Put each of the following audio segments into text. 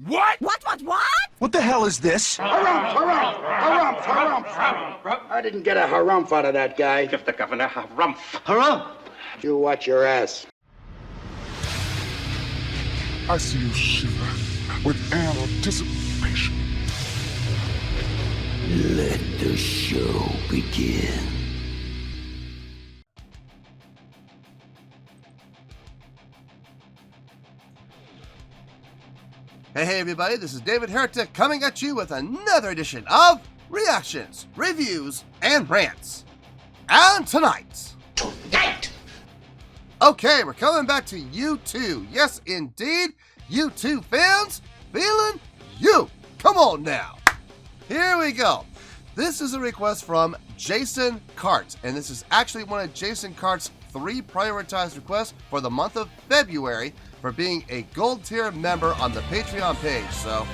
What? What? What the hell is this? Harumph. I didn't get a harumph out of that guy. Give the governor harumph. Harumph? You watch your ass. I see you shiver with anticipation. Let the show begin. Hey everybody, this is David Heretic coming at you with another edition of Reactions, Reviews, and Rants. And tonight... Okay, we're coming back to U2. Yes, indeed, U2 fans, feeling you. Come on now. Here we go. This is a request from Jason Cart, and this is actually one of Jason Cart's 3 prioritized requests for the month of February for being a gold tier member on the Patreon page. So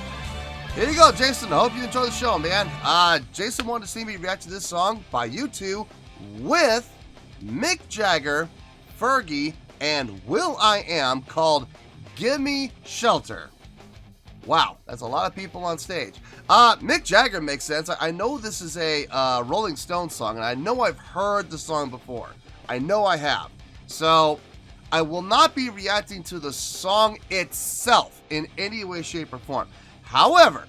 here you go, Jason. I hope you enjoy the show, man. Jason wanted to see me react to this song by U2 with Mick Jagger, Fergie, and Will.i.am called Gimmie Shelter. Wow, that's a lot of people on stage. Mick Jagger makes sense. I know this is a Rolling Stones song, and I know I've heard the song before. I know I have. So I will not be reacting to the song itself in any way, shape, or form. However,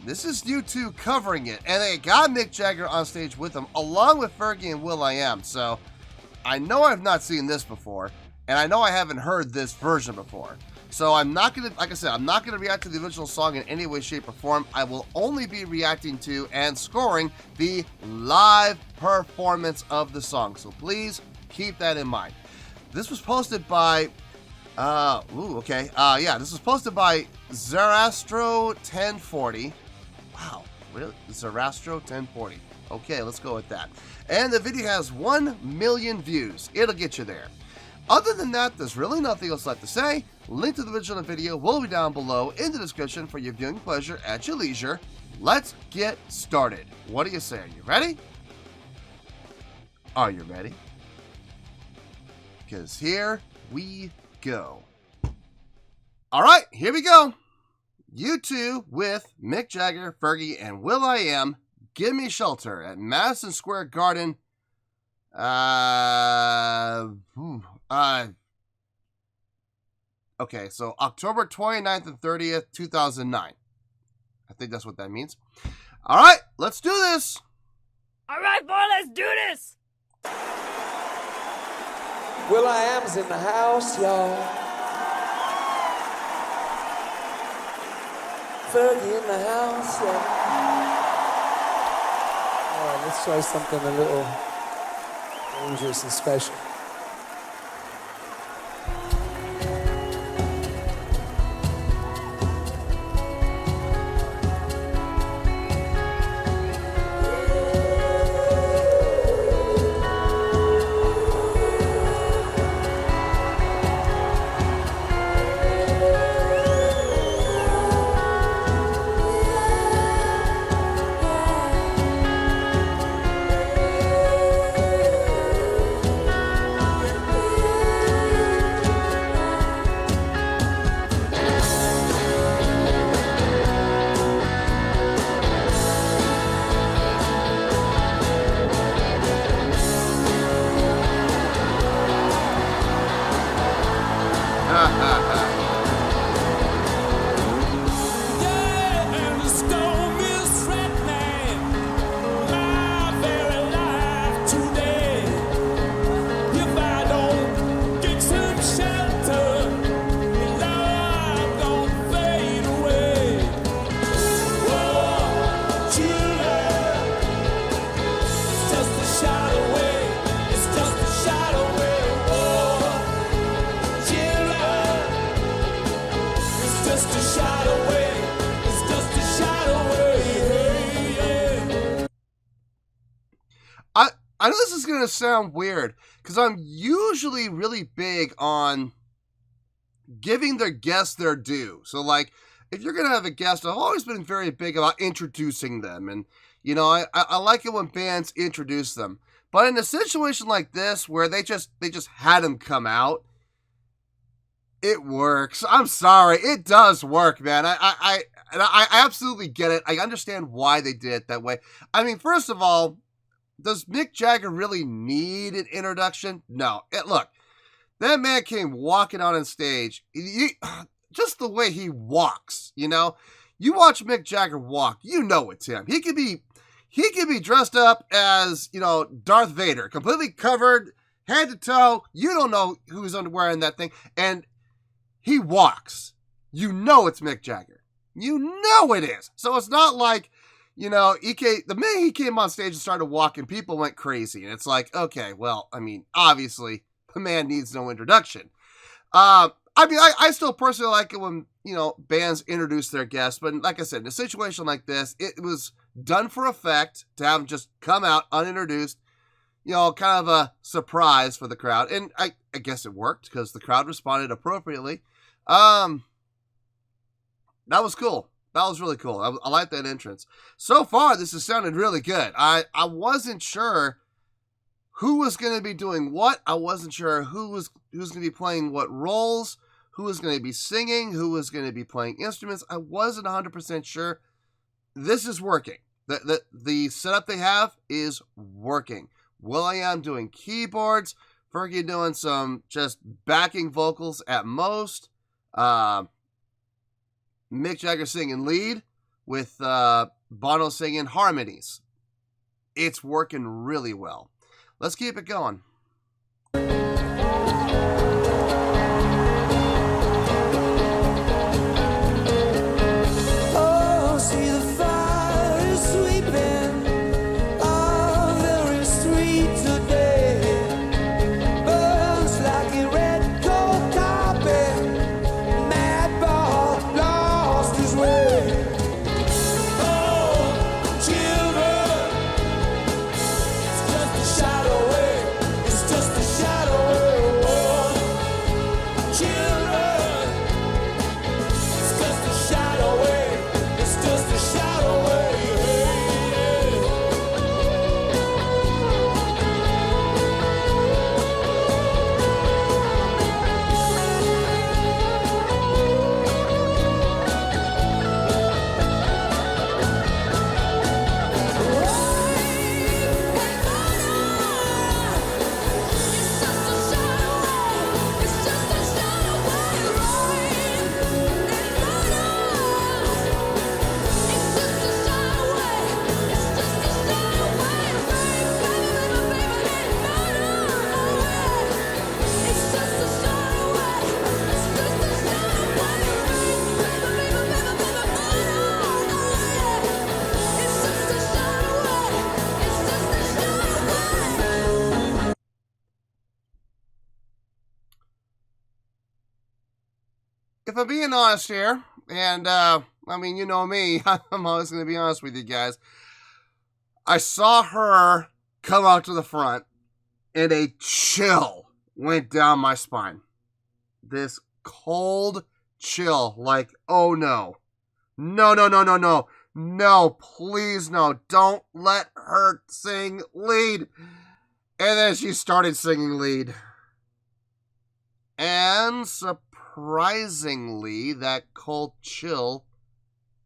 this is U2 covering it, and they got Mick Jagger on stage with them, along with Fergie and Will.i.am. So I know I've not seen this before, and I know I haven't heard this version before. So I'm not going to, like I said, I'm not going to react to the original song in any way, shape, or form. I will only be reacting to and scoring the live performance of the song. So please keep that in mind. This was posted by, this was posted by Zerastro1040. Wow, really? Zerastro1040. Okay, let's go with that. And the video has 1 million views. It'll get you there. Other than that, there's really nothing else left to say. Link to the original video will be down below in the description for your viewing pleasure at your leisure. Let's get started. What do you say? Are you ready? Are you ready? Because here we go. All right, here we go. U2 with Mick Jagger, Fergie, and Will.i.am, Gimmie Shelter at Madison Square Garden. Okay, so October 29th and 30th, 2009. I think that's what that means. All right, let's do this. All right, boy, let's do this. Will.i.am's in the house, y'all. Fergie in the house, y'all. All right, let's try something a little dangerous and special. I know this is going to sound weird because I'm usually really big on giving their guests their due. So, like, if you're going to have a guest, I've always been very big about introducing them. And, you know, I like it when bands introduce them. But in a situation like this where they just had them come out, It works. I'm sorry. It does work, man. I absolutely get it. I understand why they did it that way. I mean, first of all, does Mick Jagger really need an introduction? No. Look, that man came walking out on stage. Just the way he walks, you know? You watch Mick Jagger walk, you know it's him. He could be dressed up as, you know, Darth Vader, completely covered, head to toe. You don't know who's wearing that thing. And he walks. You know it's Mick Jagger. You know it is. So it's not like, you know, the minute he came on stage and started walking, people went crazy. And it's like, okay, well, I mean, obviously, the man needs no introduction. I mean, I still personally like it when, you know, bands introduce their guests. But like I said, in a situation like this, it was done for effect to have him just come out unintroduced, you know, kind of a surprise for the crowd. And I guess it worked because the crowd responded appropriately. That was cool. That was really cool. I like that entrance. So far, this has sounded really good. I wasn't sure who was going to be doing what. I wasn't sure who was going to be playing what roles, who was going to be singing, who was going to be playing instruments. I wasn't 100% sure. This is working. The setup they have is working. Will.i.am doing keyboards, Fergie doing some just backing vocals at most. Mick Jagger singing lead with Bono singing harmonies. It's working really well. Let's keep it going. Oh, see the fire is sweeping all very street today. Burns like a red coat carpet. Mad Bob lost his way. Oh, children, it's just a shadow away. It's just a shadow away. Oh, children, it's just a shadow away. It's just a shadow away. If I'm being honest here, and I mean, you know me, I'm always going to be honest with you guys. I saw her come out to the front, and a chill went down my spine. This cold chill, like, oh no. No, no, no, no, no. No, please no. Don't let her sing lead. And then she started singing lead. And surprisingly, that cold chill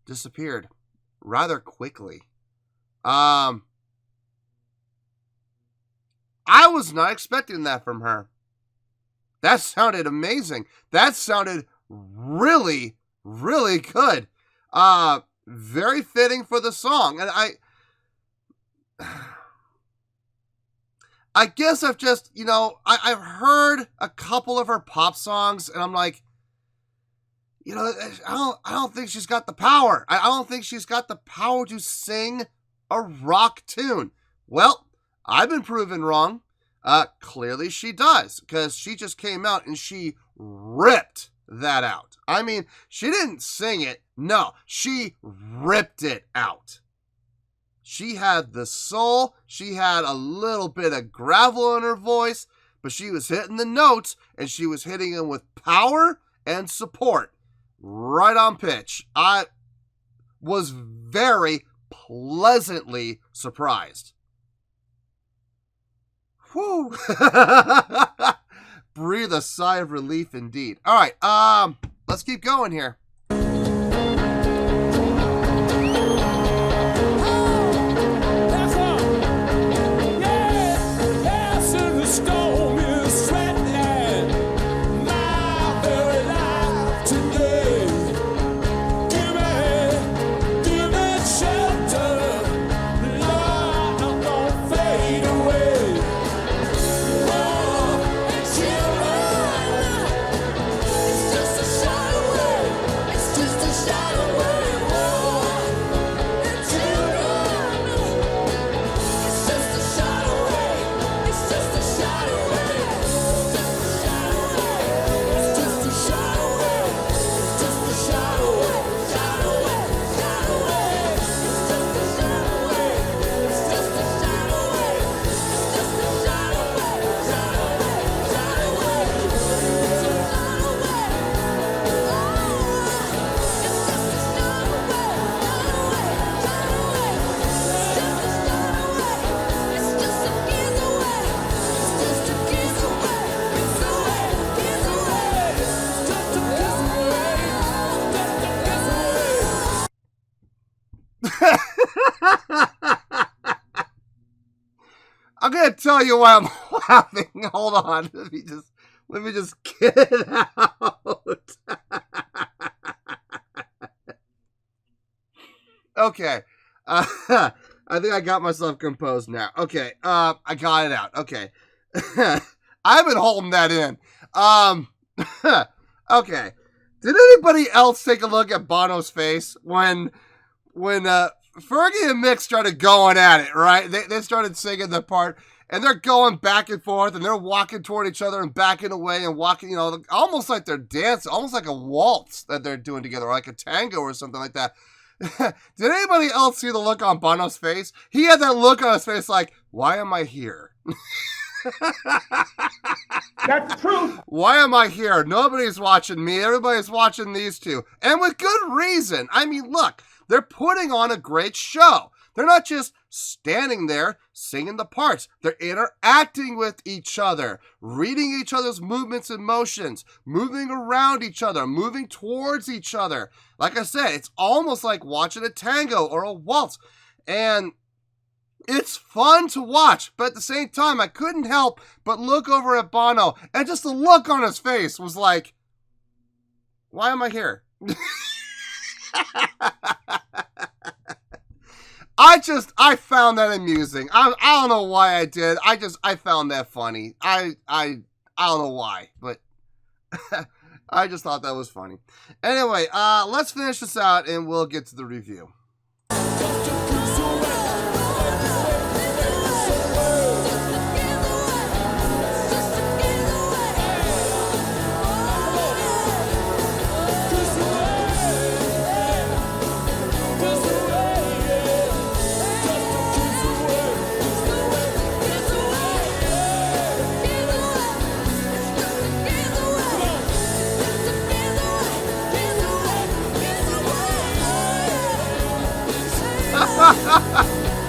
disappeared rather quickly. I was not expecting that from her. That sounded amazing. That sounded really, really good. Very fitting for the song. And I guess I've just, you know, I've heard a couple of her pop songs, and I'm like, you know, I don't think she's got the power. I don't think she's got the power to sing a rock tune. Well, I've been proven wrong. Clearly she does, because she just came out and she ripped that out. I mean, she didn't sing it. No, she ripped it out. She had the soul. She had a little bit of gravel in her voice, but she was hitting the notes, and she was hitting them with power and support. Right on pitch. I was very pleasantly surprised. Whew. breathe a sigh of relief indeed. All right, let's keep going here. I'm gonna tell you why I'm laughing. Hold on. Let me just get it out. Okay. I think I got myself composed now. Okay. I got it out. Okay. I've been holding that in. Okay. Did anybody else take a look at Bono's face when Fergie and Mick started going at it, right? They started singing the part, and they're going back and forth, and they're walking toward each other and backing away and walking, almost like they're dancing, almost like a waltz that they're doing together, or like a tango or something like that. Did anybody else see the look on Bono's face? He had that look on his face like, why am I here? That's true. Why am I here? Nobody's watching me. Everybody's watching these two. And with good reason. I mean, look, they're putting on a great show. They're not just standing there singing the parts. They're interacting with each other, reading each other's movements and motions, moving around each other, moving towards each other. Like I said, it's almost like watching a tango or a waltz. And it's fun to watch, but at the same time, I couldn't help but look over at Bono, and just the look on his face was like, why am I here? I found that amusing. I don't know why I did. I found that funny. I don't know why, but I just thought that was funny. Anyway, let's finish this out and we'll get to the review.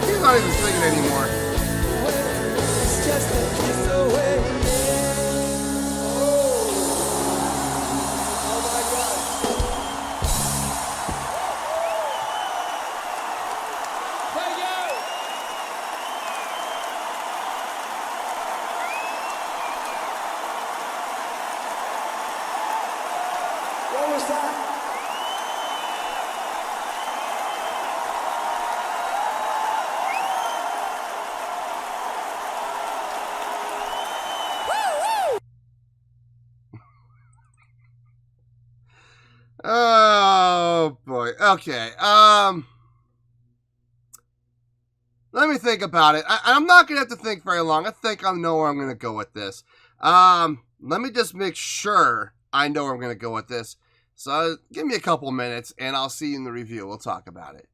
He's not even singing anymore. It's just a kiss away. Oh my God. Thank you. What was that? Oh boy. Okay. Let me think about it. I'm not gonna have to think very long. I think I know where I'm gonna go with this. Let me just make sure I know where I'm gonna go with this. So give me a couple minutes and I'll see you in the review. We'll talk about it.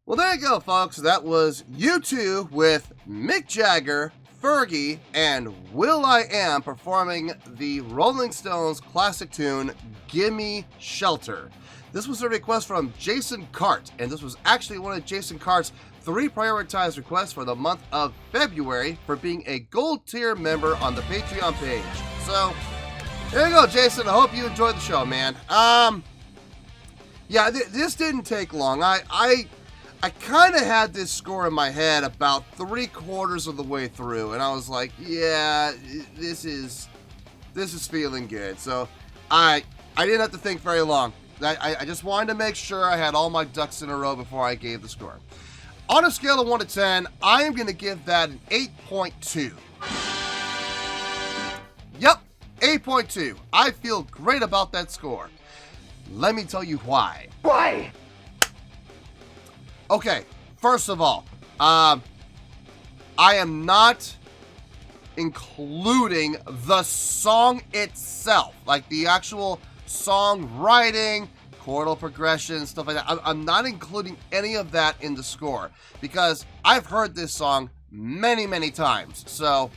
Well, there you go, folks. That was U2 with Mick Jagger, Fergie, and Will.i.am performing the Rolling Stones classic tune, Gimmie Shelter. This was a request from Jason Cart, and this was actually one of Jason Cart's 3 prioritized requests for the month of February for being a gold tier member on the Patreon page. So, there you go, Jason. I hope you enjoyed the show, man. Yeah, this didn't take long. I kind of had this score in my head about 3/4 of the way through, and I was like, yeah, this is feeling good. So, I didn't have to think very long. I just wanted to make sure I had all my ducks in a row before I gave the score. On a scale of 1 to 10, I am going to give that an 8.2. Yep, 8.2. I feel great about that score. Let me tell you why. Why? Okay, first of all, I am not including the song itself, like the actual songwriting, chordal progression, stuff like that. I'm not including any of that in the score because I've heard this song many, many times. So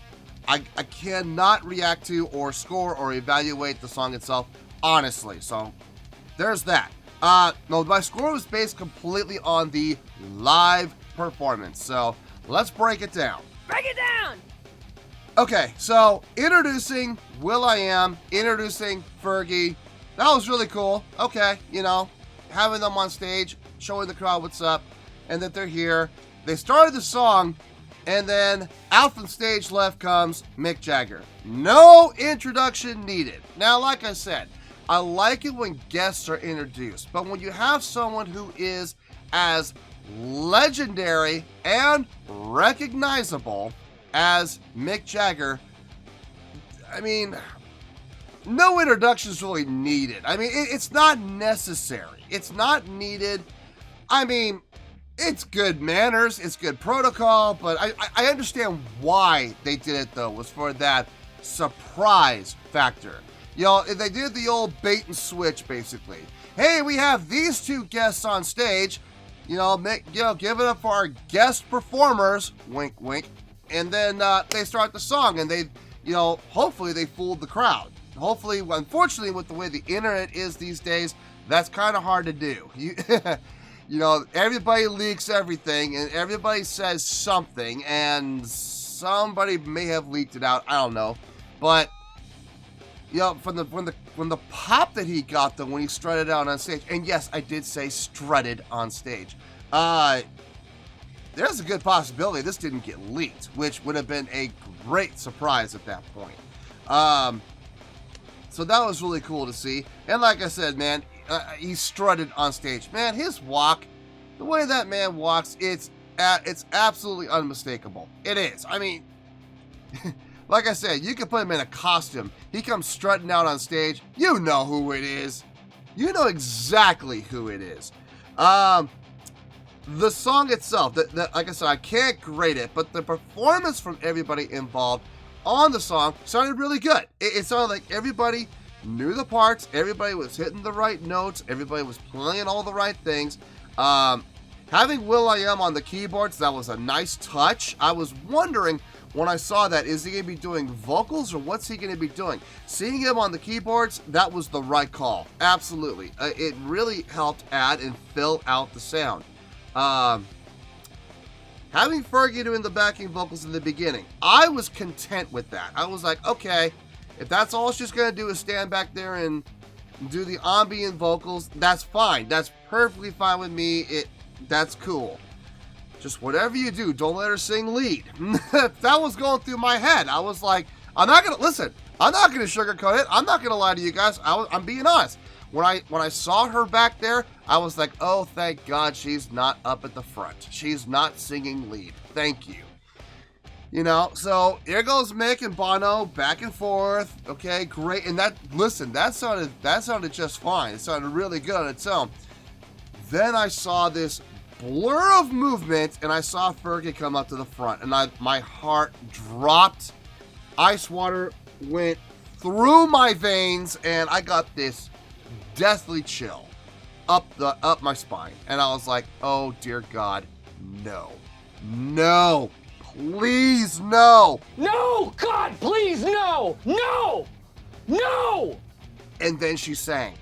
I cannot react to or score or evaluate the song itself, honestly. So there's that. No, my score was based completely on the live performance. So let's break it down. Break it down! Okay, so introducing Will.i.am, introducing Fergie. That was really cool. Okay, you know, having them on stage, showing the crowd what's up, and that they're here. They started the song, and then out from stage left comes Mick Jagger. No introduction needed. Now, like I said, I like it when guests are introduced, but when you have someone who is as legendary and recognizable as Mick Jagger, I mean, no introduction is really needed. I mean, it's not necessary. It's not needed. I mean, it's good manners. It's good protocol. But I understand why they did it, though, was for that surprise factor. You know, they did the old bait and switch, basically. Hey, we have these 2 guests on stage. You know, give it up for our guest performers. Wink, wink. And then they start the song, and they, you know, hopefully they fooled the crowd. Hopefully, unfortunately, with the way the internet is these days, that's kind of hard to do. You know, everybody leaks everything, and everybody says something, and somebody may have leaked it out. I don't know, but you know, from the pop that he got though when he strutted out on stage, and yes, I did say strutted on stage. There's a good possibility this didn't get leaked, which would have been a great surprise at that point. So that was really cool to see. And like I said, man, he strutted on stage. Man, his walk, the way that man walks, it's absolutely unmistakable. It is. I mean, like I said, you could put him in a costume. He comes strutting out on stage. You know who it is. You know exactly who it is. The song itself, like I said, I can't grade it, but the performance from everybody involved on the song sounded really good. It sounded like everybody knew the parts, everybody was hitting the right notes, everybody was playing all the right things. Having Will.i.am on the keyboards, that was a nice touch. I was wondering when I saw that, is he going to be doing vocals or what's he going to be doing? Seeing him on the keyboards, that was the right call. Absolutely. It really helped add and fill out the sound. Having Fergie doing the backing vocals in the beginning, I was content with that. I was like, okay, if that's all she's going to do is stand back there and do the ambient vocals, that's fine. That's perfectly fine with me. That's cool. Just whatever you do, don't let her sing lead. That was going through my head. I was like, I'm not going to sugarcoat it. I'm not going to lie to you guys. I'm being honest. When I saw her back there, I was like, oh, thank God she's not up at the front. She's not singing lead. Thank you. You know, so here goes Mick and Bono back and forth. Okay, great. And that sounded just fine. It sounded really good on its own. Then I saw this blur of movement, and I saw Fergie come up to the front, and my heart dropped. Ice water went through my veins, and I got this deathly chill up my spine, and I was like, oh dear God, no, please no, God, please, no. And then she sang,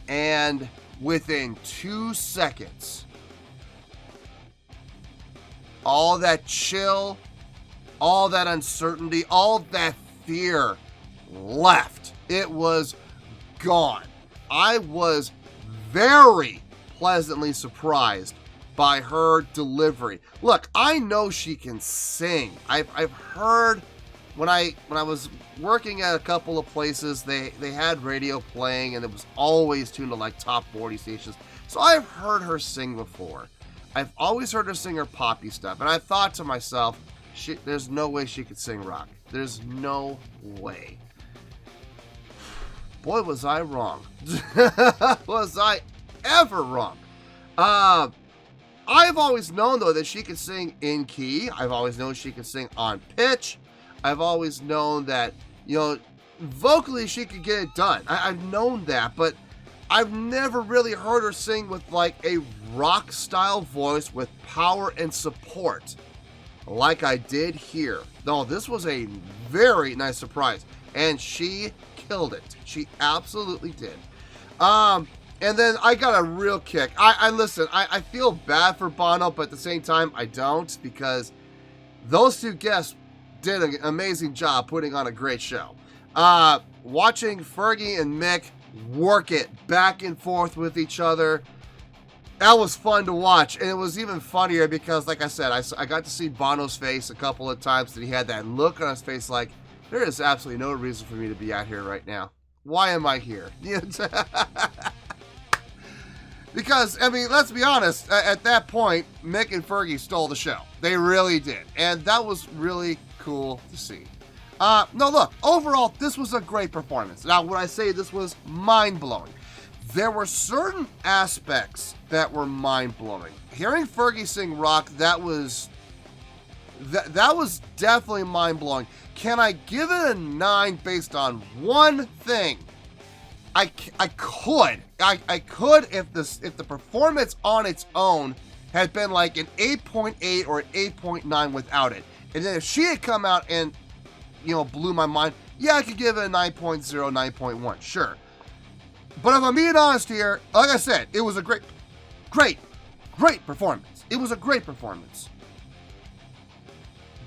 and within 2 seconds, all that chill, all that uncertainty, all that fear left. It was gone. I was very pleasantly surprised by her delivery. Look, I know she can sing. I've heard when I was working at a couple of places, they had radio playing and it was always tuned to like top 40 stations. So I've heard her sing before. I've always heard her sing her poppy stuff, and I thought to myself, there's no way she could sing rock. There's no way. Boy, was I wrong. Was I ever wrong? I've always known, though, that she could sing in key. I've always known she could sing on pitch. I've always known that, you know, vocally she could get it done. I've known that, but I've never really heard her sing with like a rock-style voice with power and support like I did here. No, this was a very nice surprise, and she killed it. She absolutely did. And then I got a real kick. Listen, I feel bad for Bono, but at the same time, I don't, because those two guests did an amazing job putting on a great show. Watching Fergie and Mick work it back and forth with each other, that was fun to watch. And it was even funnier because, like I said, I got to see Bono's face a couple of times, and he had that look on his face like, there is absolutely no reason for me to be out here right now. Why am I here? Because, I mean, let's be honest, at that point, Mick and Fergie stole the show. They really did. And that was really cool to see. No, look, overall, this was a great performance. Now, when I say this was mind-blowing, there were certain aspects that were mind-blowing. Hearing Fergie sing rock, that was definitely mind-blowing. Can I give it a 9 based on one thing? I could if the performance on its own had been like an 8.8 or an 8.9 without it. And then if she had come out and, you know, blew my mind, yeah, I could give it a 9.0, 9.1, sure. But if I'm being honest here, like I said, it was a great performance. It was a great performance.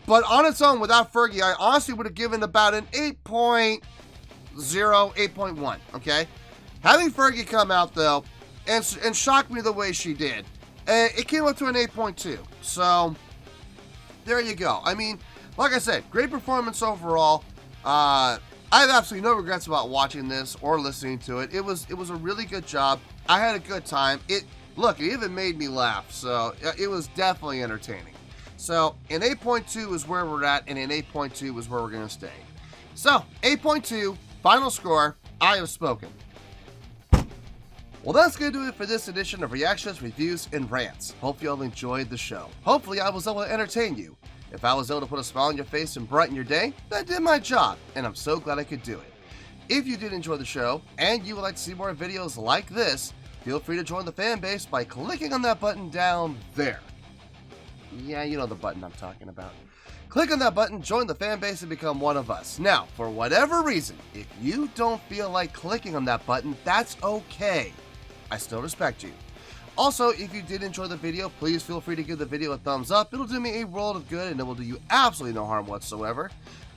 But on its own, without Fergie, I honestly would have given about an 8.0, 8.1, okay? Having Fergie come out, though, and shock me the way she did, it came up to an 8.2. So, there you go. I mean, like I said, great performance overall. I have absolutely no regrets about watching this or listening to it. It was a really good job. I had a good time. It even made me laugh, so it was definitely entertaining. So, an 8.2 is where we're at, and an 8.2 is where we're going to stay. So, 8.2, final score, I have spoken. Well, that's going to do it for this edition of Reactions, Reviews, and Rants. Hope you all enjoyed the show. Hopefully, I was able to entertain you. If I was able to put a smile on your face and brighten your day, that did my job, and I'm so glad I could do it. If you did enjoy the show, and you would like to see more videos like this, feel free to join the fan base by clicking on that button down there. Yeah, you know the button I'm talking about. Click on that button, join the fan base, and become one of us. Now, for whatever reason, if you don't feel like clicking on that button, that's okay. I still respect you. Also, if you did enjoy the video, please feel free to give the video a thumbs up. It'll do me a world of good, and it will do you absolutely no harm whatsoever.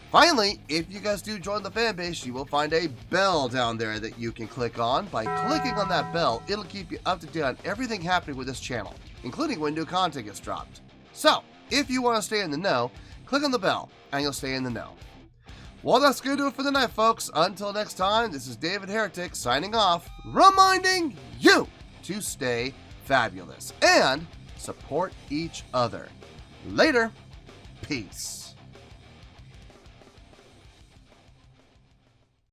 Finally, if you guys do join the fan base, you will find a bell down there that you can click on. By clicking on that bell, it'll keep you up to date on everything happening with this channel, including when new content gets dropped. So, if you want to stay in the know, click on the bell, and you'll stay in the know. Well, that's going to do it for the night, folks. Until next time, this is David Heretic signing off, reminding you to stay fabulous and support each other. Later. Peace.